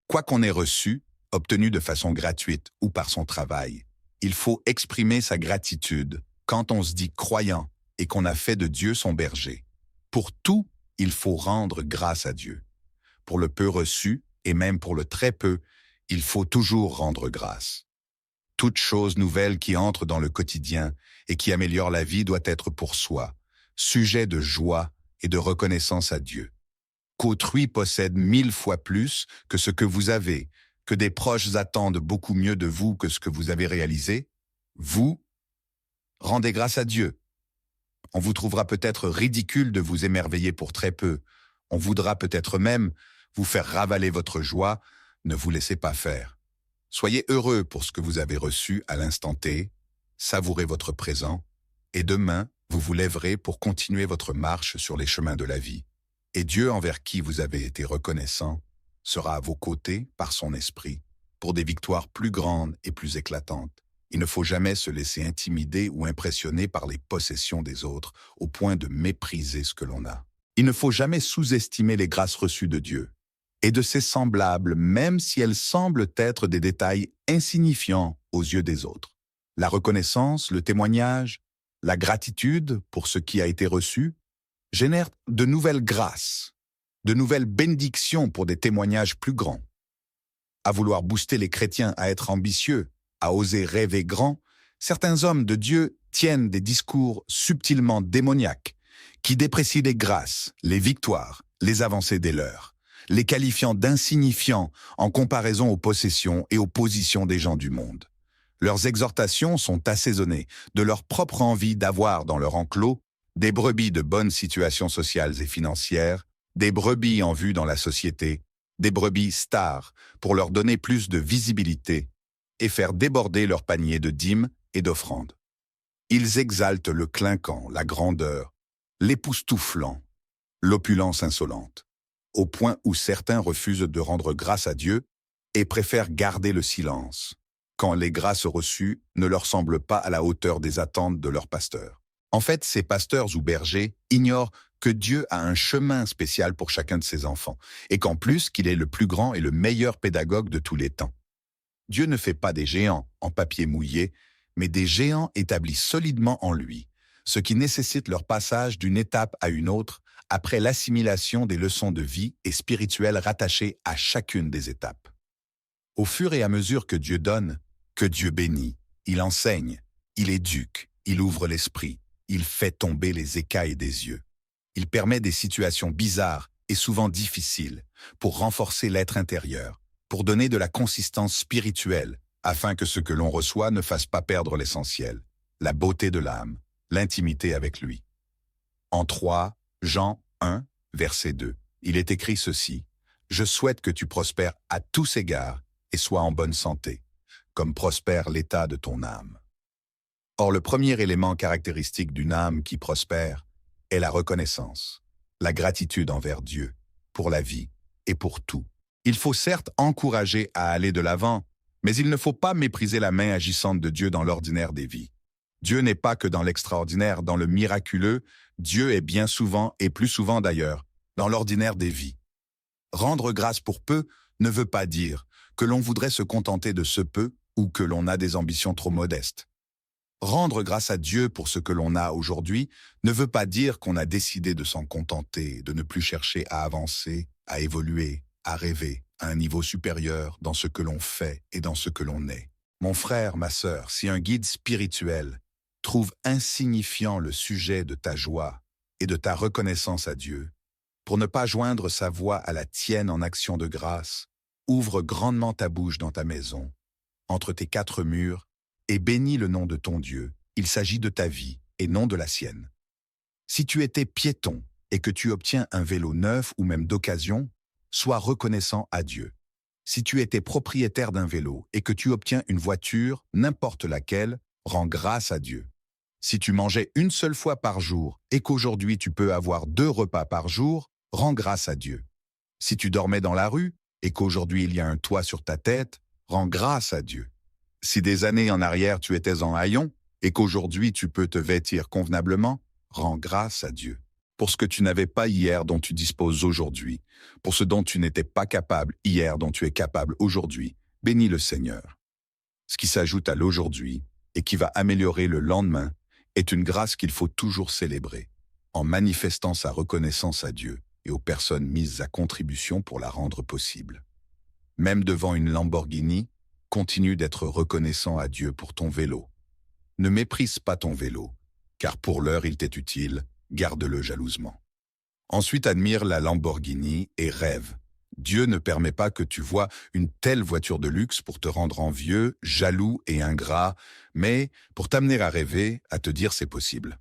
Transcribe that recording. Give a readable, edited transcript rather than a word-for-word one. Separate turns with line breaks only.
Quoi qu'on ait reçu, obtenu de façon gratuite ou par son travail, il faut exprimer sa gratitude quand on se dit croyant et qu'on a fait de Dieu son berger. Pour tout, il faut rendre grâce à Dieu. Pour le peu reçu, et même pour le très peu, il faut toujours rendre grâce. Toute chose nouvelle qui entre dans le quotidien et qui améliore la vie doit être pour soi, sujet de joie et de reconnaissance à Dieu. Qu'autrui possède 1000 fois plus que ce que vous avez, que des proches attendent beaucoup mieux de vous que ce que vous avez réalisé, vous, rendez grâce à Dieu. On vous trouvera peut-être ridicule de vous émerveiller pour très peu. On voudra peut-être même vous faire ravaler votre joie, ne vous laissez pas faire. Soyez heureux pour ce que vous avez reçu à l'instant T, savourez votre présent, et demain, vous vous lèverez pour continuer votre marche sur les chemins de la vie. Et Dieu envers qui vous avez été reconnaissant sera à vos côtés par son esprit pour des victoires plus grandes et plus éclatantes. Il ne faut jamais se laisser intimider ou impressionner par les possessions des autres au point de mépriser ce que l'on a. Il ne faut jamais sous-estimer les grâces reçues de Dieu et de ses semblables, même si elles semblent être des détails insignifiants aux yeux des autres. La reconnaissance, le témoignage, la gratitude pour ce qui a été reçu génèrent de nouvelles grâces, de nouvelles bénédictions pour des témoignages plus grands. À vouloir booster les chrétiens à être ambitieux, à oser rêver grand, certains hommes de Dieu tiennent des discours subtilement démoniaques qui déprécient les grâces, les victoires, les avancées des leurs, les qualifiant d'insignifiants en comparaison aux possessions et aux positions des gens du monde. Leurs exhortations sont assaisonnées de leur propre envie d'avoir dans leur enclos des brebis de bonnes situations sociales et financières, des brebis en vue dans la société, des brebis stars pour leur donner plus de visibilité et faire déborder leur panier de dîmes et d'offrandes. Ils exaltent le clinquant, la grandeur, l'époustouflant, l'opulence insolente, au point où certains refusent de rendre grâce à Dieu et préfèrent garder le silence, quand les grâces reçues ne leur semblent pas à la hauteur des attentes de leur pasteur. En fait, ces pasteurs ou bergers ignorent que Dieu a un chemin spécial pour chacun de ses enfants, et qu'en plus qu'il est le plus grand et le meilleur pédagogue de tous les temps. Dieu ne fait pas des géants en papier mouillé, mais des géants établis solidement en lui, ce qui nécessite leur passage d'une étape à une autre après l'assimilation des leçons de vie et spirituelles rattachées à chacune des étapes. Au fur et à mesure que Dieu donne, que Dieu bénit, il enseigne, il éduque, il ouvre l'esprit, il fait tomber les écailles des yeux. Il permet des situations bizarres et souvent difficiles pour renforcer l'être intérieur, pour donner de la consistance spirituelle, afin que ce que l'on reçoit ne fasse pas perdre l'essentiel, la beauté de l'âme, l'intimité avec lui. En 3 Jean 1, verset 2, il est écrit ceci: « Je souhaite que tu prospères à tous égards et sois en bonne santé, comme prospère l'état de ton âme. » Or, le premier élément caractéristique d'une âme qui prospère est la reconnaissance, la gratitude envers Dieu, pour la vie et pour tout. Il faut certes encourager à aller de l'avant, mais il ne faut pas mépriser la main agissante de Dieu dans l'ordinaire des vies. Dieu n'est pas que dans l'extraordinaire, dans le miraculeux, Dieu est bien souvent, et plus souvent d'ailleurs, dans l'ordinaire des vies. Rendre grâce pour peu ne veut pas dire que l'on voudrait se contenter de ce peu ou que l'on a des ambitions trop modestes. Rendre grâce à Dieu pour ce que l'on a aujourd'hui ne veut pas dire qu'on a décidé de s'en contenter, de ne plus chercher à avancer, à évoluer, à rêver à un niveau supérieur dans ce que l'on fait et dans ce que l'on est. Mon frère, ma sœur, si un guide spirituel trouve insignifiant le sujet de ta joie et de ta reconnaissance à Dieu, pour ne pas joindre sa voix à la tienne en action de grâce, ouvre grandement ta bouche dans ta maison, entre tes 4 murs, et bénis le nom de ton Dieu. Il s'agit de ta vie et non de la sienne. Si tu étais piéton et que tu obtiens un vélo neuf ou même d'occasion, sois reconnaissant à Dieu. Si tu étais propriétaire d'un vélo et que tu obtiens une voiture, n'importe laquelle, rends grâce à Dieu. Si tu mangeais une seule fois par jour et qu'aujourd'hui tu peux avoir 2 repas par jour, rends grâce à Dieu. Si tu dormais dans la rue et qu'aujourd'hui il y a un toit sur ta tête, rends grâce à Dieu. Si des années en arrière tu étais en haillons et qu'aujourd'hui tu peux te vêtir convenablement, rends grâce à Dieu. pour ce que tu n'avais pas hier dont tu disposes aujourd'hui, pour ce dont tu n'étais pas capable hier dont tu es capable aujourd'hui. Bénis le Seigneur. Ce qui s'ajoute à l'aujourd'hui et qui va améliorer le lendemain est une grâce qu'il faut toujours célébrer, en manifestant sa reconnaissance à Dieu et aux personnes mises à contribution pour la rendre possible. Même devant une Lamborghini, continue d'être reconnaissant à Dieu pour ton vélo. Ne méprise pas ton vélo, car pour l'heure il t'est utile, garde-le jalousement. Ensuite admire la Lamborghini et rêve. Dieu ne permet pas que tu vois une telle voiture de luxe pour te rendre envieux, jaloux et ingrat, mais pour t'amener à rêver, à te dire c'est possible.